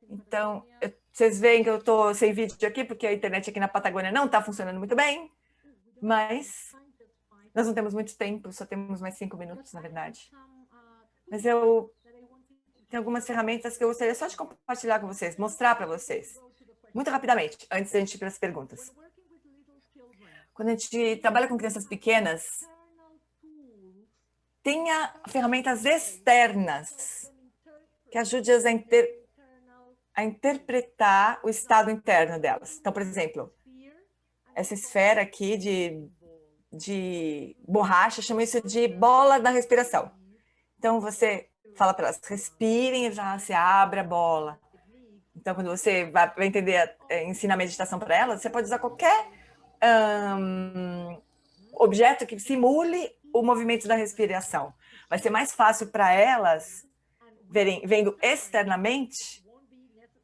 Então, vocês veem que eu estou sem vídeo aqui, porque a internet aqui na Patagônia não está funcionando muito bem, mas nós não temos muito tempo, só temos mais 5 minutos, na verdade. Mas eu tenho algumas ferramentas que eu gostaria só de compartilhar com vocês, mostrar para vocês, muito rapidamente, antes da gente ir para as perguntas. Quando a gente trabalha com crianças pequenas, tenha ferramentas externas que ajudem-as a interpretar o estado interno delas. Então, por exemplo, essa esfera aqui de borracha, chama isso de bola da respiração. Então, você fala para elas, respirem e já se abre a bola. Então, quando você vai entender, ensina a meditação para elas, você pode usar qualquer objeto que simule o movimento da respiração. Vai ser mais fácil para elas vendo externamente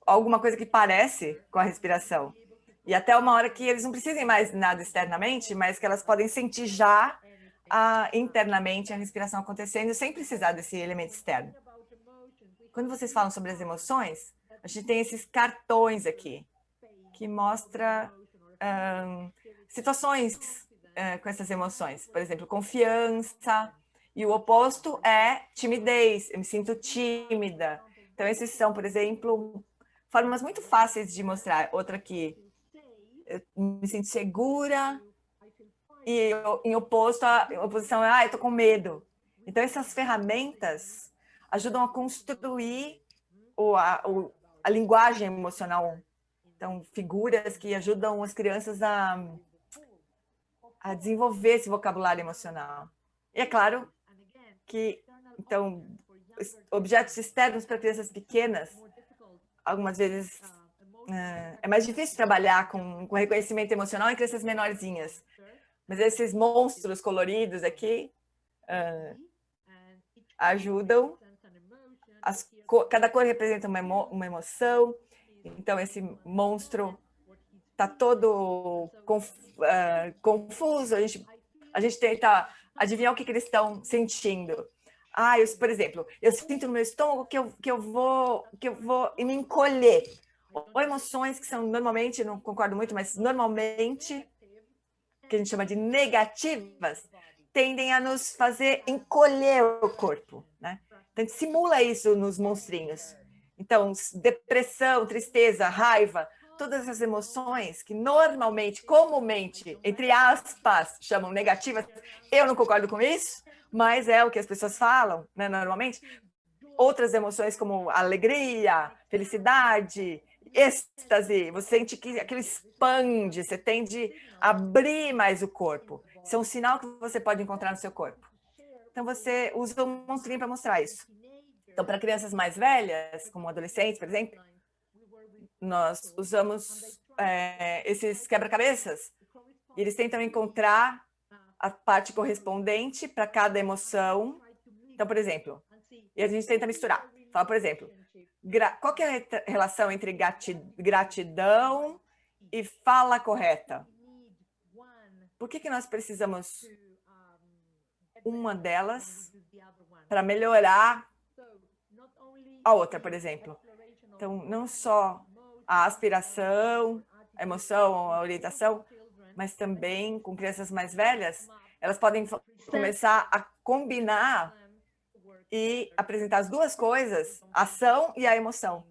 alguma coisa que parece com a respiração. E até uma hora que eles não precisem mais nada externamente, mas que elas podem sentir já internamente a respiração acontecendo sem precisar desse elemento externo. Quando vocês falam sobre as emoções, a gente tem esses cartões aqui, que mostra situações com essas emoções. Por exemplo, confiança, e o oposto é timidez, eu me sinto tímida. Então, esses são, por exemplo, formas muito fáceis de mostrar. Outra aqui, eu me sinto segura, e em oposição é, eu tô com medo. Então, essas ferramentas ajudam a construir a linguagem emocional. Então, figuras que ajudam as crianças a desenvolver esse vocabulário emocional. E é claro que, então, objetos externos para crianças pequenas, algumas vezes é mais difícil trabalhar com reconhecimento emocional em crianças menorzinhas. Mas esses monstros coloridos aqui ajudam. Cada cor representa uma emoção. Então, esse monstro está todo confuso. A gente tenta adivinhar o que eles estão sentindo. Por exemplo, eu sinto no meu estômago que eu vou me encolher. Ou emoções que são normalmente, não concordo muito, mas normalmente, que a gente chama de negativas, tendem a nos fazer encolher o corpo, né? Então, a gente simula isso nos monstrinhos. Então, depressão, tristeza, raiva, todas essas emoções que normalmente, comumente, entre aspas, chamam negativas, eu não concordo com isso, mas é o que as pessoas falam, né, normalmente. Outras emoções como alegria, felicidade, êxtase, você sente que aquilo expande, você tende a abrir mais o corpo. Isso é um sinal que você pode encontrar no seu corpo. Então, você usa um monstrinho para mostrar isso. Então, para crianças mais velhas, como adolescentes, por exemplo, nós usamos esses quebra-cabeças e eles tentam encontrar a parte correspondente para cada emoção. Então, por exemplo, e a gente tenta misturar. Fala, por exemplo, qual que é a relação entre gratidão e fala correta? Por que nós precisamos uma delas para melhorar a outra, por exemplo? Então, não só a aspiração, a emoção, a orientação, mas também com crianças mais velhas, elas podem começar a combinar e apresentar as duas coisas, a ação e a emoção,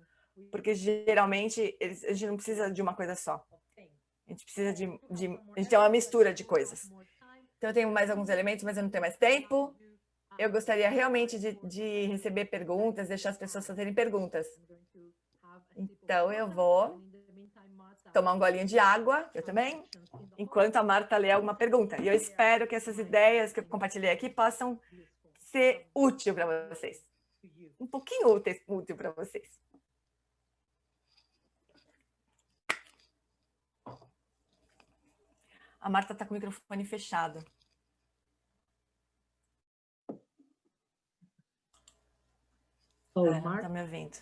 porque geralmente a gente não precisa de uma coisa só. A gente precisa a gente tem uma mistura de coisas. Então, eu tenho mais alguns elementos, mas eu não tenho mais tempo. Eu gostaria realmente de receber perguntas, deixar as pessoas fazerem perguntas. Então, eu vou tomar um golinho de água, eu também, enquanto a Marta lê alguma pergunta. E eu espero que essas ideias que eu compartilhei aqui possam ser úteis para vocês. Um pouquinho útil para vocês. A Marta está com o microfone fechado. Não está me ouvindo.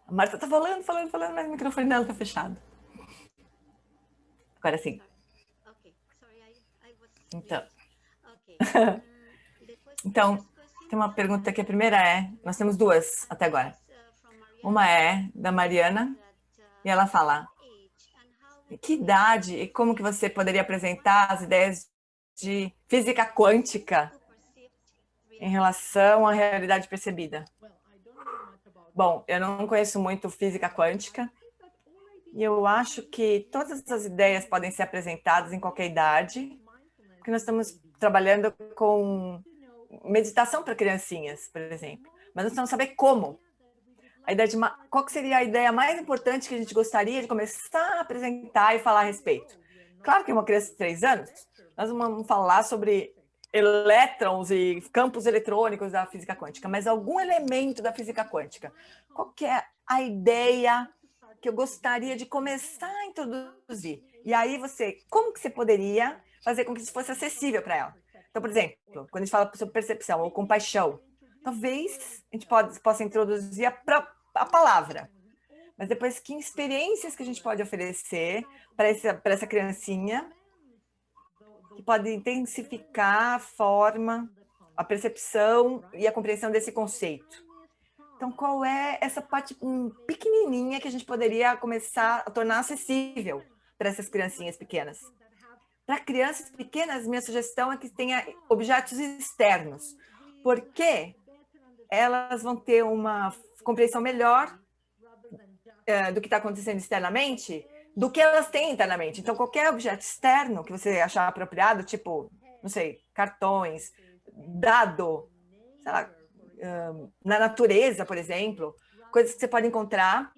A Marta está falando, mas o microfone dela está fechado. Agora sim. Então, tem uma pergunta que a primeira nós temos duas até agora. Uma é da Mariana, e ela fala: que idade e como que você poderia apresentar as ideias de física quântica em relação à realidade percebida? Bom, eu não conheço muito física quântica e eu acho que todas as ideias podem ser apresentadas em qualquer idade, porque nós estamos trabalhando com meditação para criancinhas, por exemplo, mas nós precisamos saber como. A ideia de qual que seria a ideia mais importante que a gente gostaria de começar a apresentar e falar a respeito? Claro que uma criança de 3 anos, nós vamos falar sobre elétrons e campos eletrônicos da física quântica, mas algum elemento da física quântica. Qual que é a ideia que eu gostaria de começar a introduzir? E aí como que você poderia fazer com que isso fosse acessível para ela? Então, por exemplo, quando a gente fala sobre percepção ou compaixão, talvez a gente possa introduzir a palavra, mas depois que experiências que a gente pode oferecer para essa criancinha que pode intensificar a forma, a percepção e a compreensão desse conceito. Então, qual é essa parte pequenininha que a gente poderia começar a tornar acessível para essas criancinhas pequenas? Para crianças pequenas, minha sugestão é que tenha objetos externos, porque elas vão ter uma compreensão melhor do que está acontecendo externamente do que elas têm internamente. Então, qualquer objeto externo que você achar apropriado, tipo, não sei, cartões, dado, sei lá, na natureza, por exemplo, coisas que você pode encontrar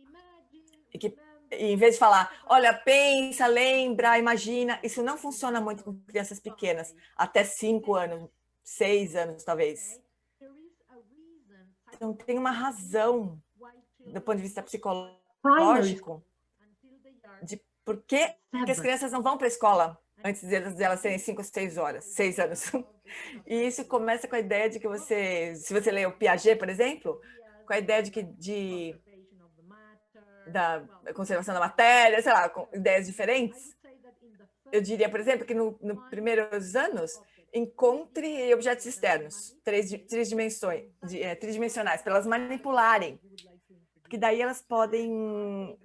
e que, em vez de falar, olha, pensa, lembra, imagina, isso não funciona muito com crianças pequenas, até 5 anos, 6 anos, talvez. Então, tem uma razão, do ponto de vista psicológico, de por que as crianças não vão para a escola antes de elas terem 5 ou 6 anos. E isso começa com a ideia de que se você lê o Piaget, por exemplo, com a ideia da conservação da matéria, sei lá, com ideias diferentes. Eu diria, por exemplo, que nos primeiros anos, encontre objetos externos, tridimensionais, para elas manipularem. Porque daí elas podem,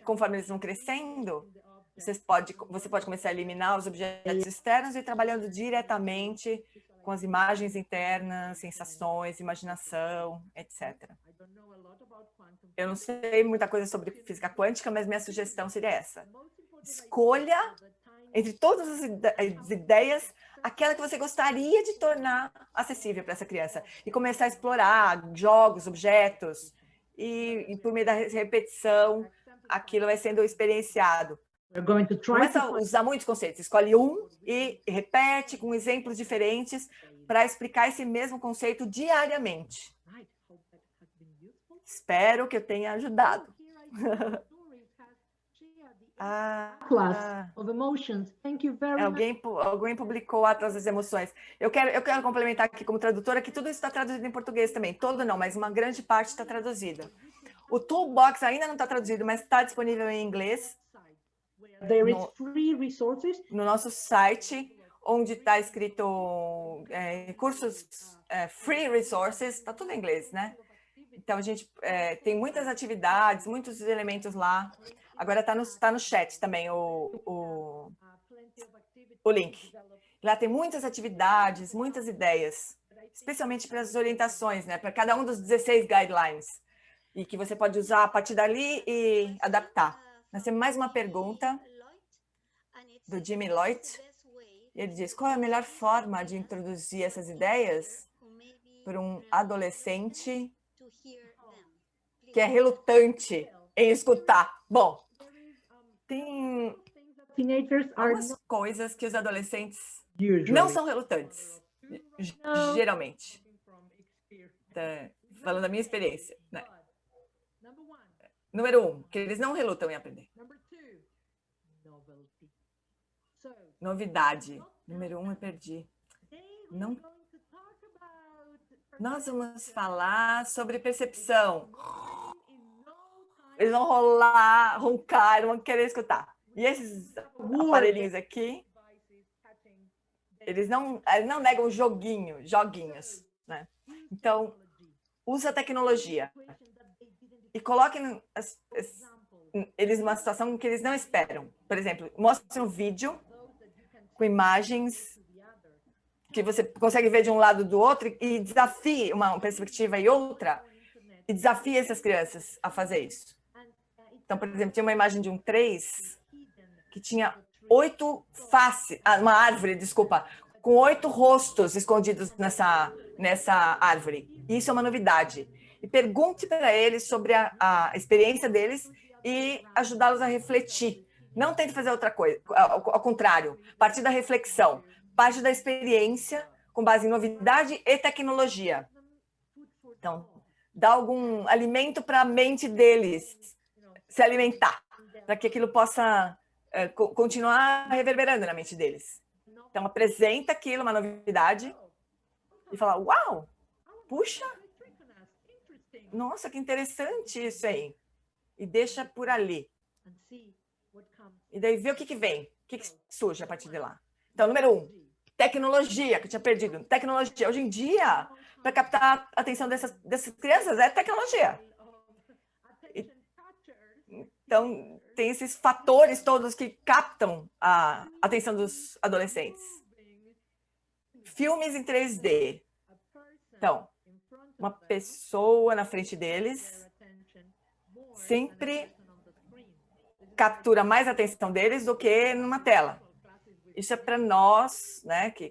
conforme eles vão crescendo, você pode começar a eliminar os objetos externos e ir trabalhando diretamente com as imagens internas, sensações, imaginação, etc. Eu não sei muita coisa sobre física quântica, mas minha sugestão seria essa. Escolha, entre todas as ideias, aquela que você gostaria de tornar acessível para essa criança. E começar a explorar jogos, objetos, e por meio da repetição, aquilo vai sendo experienciado. Começa a usar muitos conceitos, escolhe um e repete com exemplos diferentes para explicar esse mesmo conceito diariamente. Espero que eu tenha ajudado. Alguém publicou o Atlas das Emoções. Eu quero complementar aqui como tradutora que tudo isso está traduzido em português também. Todo não, mas uma grande parte está traduzida. O Toolbox ainda não está traduzido, mas está disponível em inglês. No nosso site, onde está escrito recursos, free resources, está tudo em inglês, né? Então, a gente tem muitas atividades, muitos elementos lá. Agora está no chat também o link. Lá tem muitas atividades, muitas ideias, especialmente para as orientações, né? Para cada um dos 16 guidelines. E que você pode usar a partir dali e adaptar. Nós temos mais uma pergunta do Jimmy Lloyd. Ele diz, qual é a melhor forma de introduzir essas ideias para um adolescente que é relutante em escutar? Bom, tem algumas coisas que os adolescentes não são relutantes, geralmente. Tá, falando da minha experiência, né? Número 1, que eles não relutam em aprender. Novidade. Número 1, eu perdi. Não. Nós vamos falar sobre percepção. Eles vão rolar, roncar, vão querer escutar. E esses aparelhinhos aqui, eles não negam joguinhos, né? Então, usa a tecnologia e coloquem eles numa situação que eles não esperam. Por exemplo, mostre um vídeo com imagens que você consegue ver de um lado do outro e desafie uma perspectiva e outra, e desafie essas crianças a fazer isso. Então, por exemplo, tinha uma imagem de um 3 que tinha 8 faces, uma árvore, desculpa, com 8 rostos escondidos nessa árvore. E isso é uma novidade. E pergunte para eles sobre a experiência deles e ajudá-los a refletir. Não tente fazer outra coisa, ao contrário, partir da reflexão, parte da experiência com base em novidade e tecnologia. Então, dá algum alimento para a mente deles se alimentar, para que aquilo possa continuar reverberando na mente deles. Então, apresenta aquilo, uma novidade, e fala, uau, puxa, nossa, que interessante isso aí. E deixa por ali. E daí vê o que vem, o que surge a partir de lá. Então, número 1, tecnologia, que eu tinha perdido. Tecnologia. Hoje em dia, para captar a atenção dessas crianças, é tecnologia. Então, tem esses fatores todos que captam a atenção dos adolescentes. Filmes em 3D. Então, uma pessoa na frente deles sempre captura mais a atenção deles do que numa tela. Isso é para nós, né, que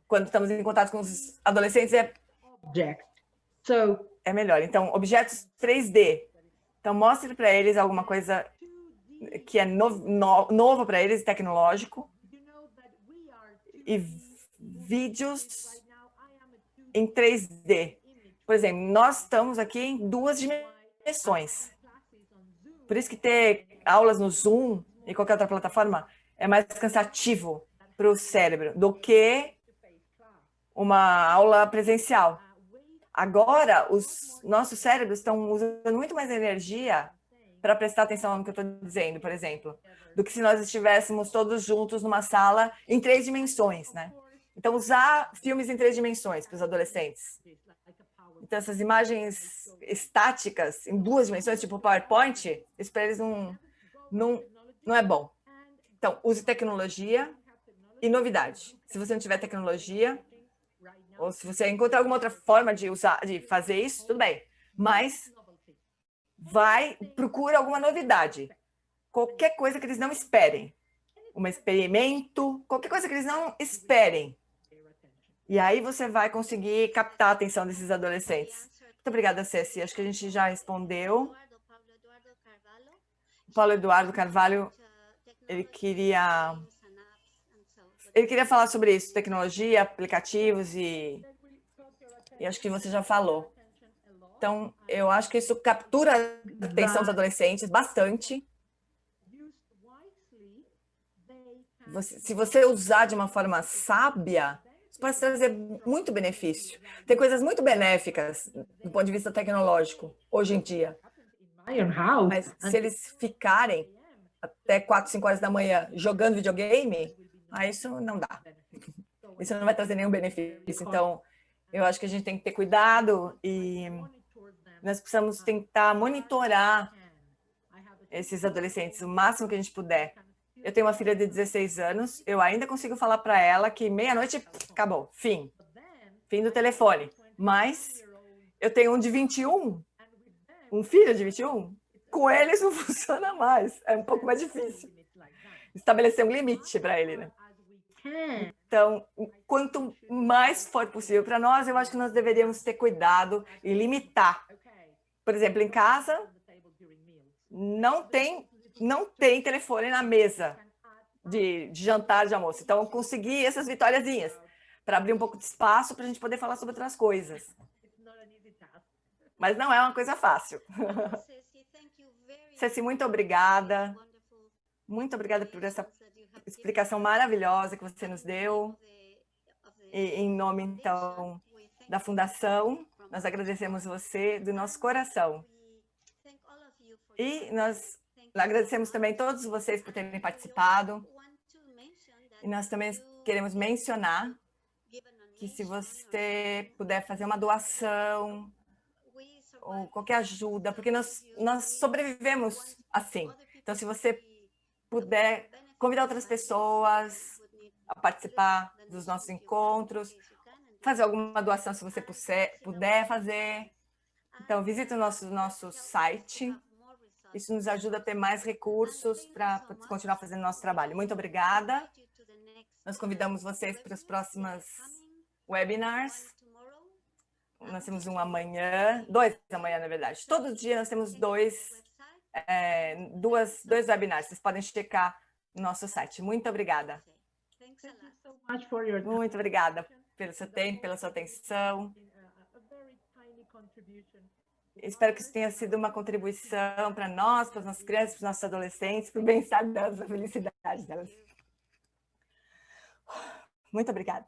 quando estamos em contato com os adolescentes, é melhor. Então, objetos 3D. Então, mostre para eles alguma coisa que é novo para eles, tecnológico, e vídeos em 3D. Por exemplo, nós estamos aqui em 2 dimensões. Por isso que ter aulas no Zoom e qualquer outra plataforma é mais cansativo para o cérebro do que uma aula presencial. Agora, os nossos cérebros estão usando muito mais energia para prestar atenção no que eu estou dizendo, por exemplo, do que se nós estivéssemos todos juntos numa sala em 3 dimensões, né? Então, usar filmes em 3 dimensões para os adolescentes. Então, essas imagens estáticas em 2 dimensões, tipo PowerPoint, isso para eles não é bom. Então, use tecnologia e novidade. Se você não tiver tecnologia, ou se você encontrar alguma outra forma de fazer isso, tudo bem. Mas procura alguma novidade. Qualquer coisa que eles não esperem. Um experimento, qualquer coisa que eles não esperem. E aí você vai conseguir captar a atenção desses adolescentes. Muito obrigada, Ceci. Acho que a gente já respondeu. Paulo Eduardo Carvalho, ele queria falar sobre isso, tecnologia, aplicativos e acho que você já falou. Então, eu acho que isso captura a atenção dos adolescentes bastante. Se você usar de uma forma sábia, isso pode trazer muito benefício. Tem coisas muito benéficas do ponto de vista tecnológico, hoje em dia. Mas se eles ficarem até 4, 5 horas da manhã jogando videogame, aí isso não dá. Isso não vai trazer nenhum benefício. Então, eu acho que a gente tem que ter cuidado e nós precisamos tentar monitorar esses adolescentes o máximo que a gente puder. Eu tenho uma filha de 16 anos, eu ainda consigo falar para ela que meia-noite acabou, fim do telefone. Mas eu tenho um de 21, um filho de 21, com eles não funciona mais, é um pouco mais difícil estabelecer um limite para ele, né? Então, quanto mais for possível para nós, eu acho que nós deveríamos ter cuidado e limitar. Por exemplo, em casa, não tem telefone na mesa de jantar, de almoço. Então, eu consegui essas vitóriazinhas para abrir um pouco de espaço para a gente poder falar sobre outras coisas. Mas não é uma coisa fácil. Ceci, muito obrigada. Muito obrigada por essa explicação maravilhosa que você nos deu. E, em nome, então, da Fundação, nós agradecemos você do nosso coração. E nós agradecemos também todos vocês por terem participado. E nós também queremos mencionar que se você puder fazer uma doação ou qualquer ajuda, porque nós sobrevivemos assim. Então, se você puder convidar outras pessoas a participar dos nossos encontros, fazer alguma doação se você puder fazer. Então, visite o nosso site. Isso nos ajuda a ter mais recursos para continuar fazendo nosso trabalho. Muito obrigada. Nós convidamos vocês para os próximos webinars. Nós temos um amanhã, 2 amanhã, na verdade. Todo dia nós temos dois webinars. Vocês podem checar no nosso site. Muito obrigada. Muito obrigada pelo seu tempo, pela sua atenção. Espero que isso tenha sido uma contribuição para nós, para as nossas crianças, para os nossos adolescentes, para o bem-estar delas, para a felicidade delas. Muito obrigada.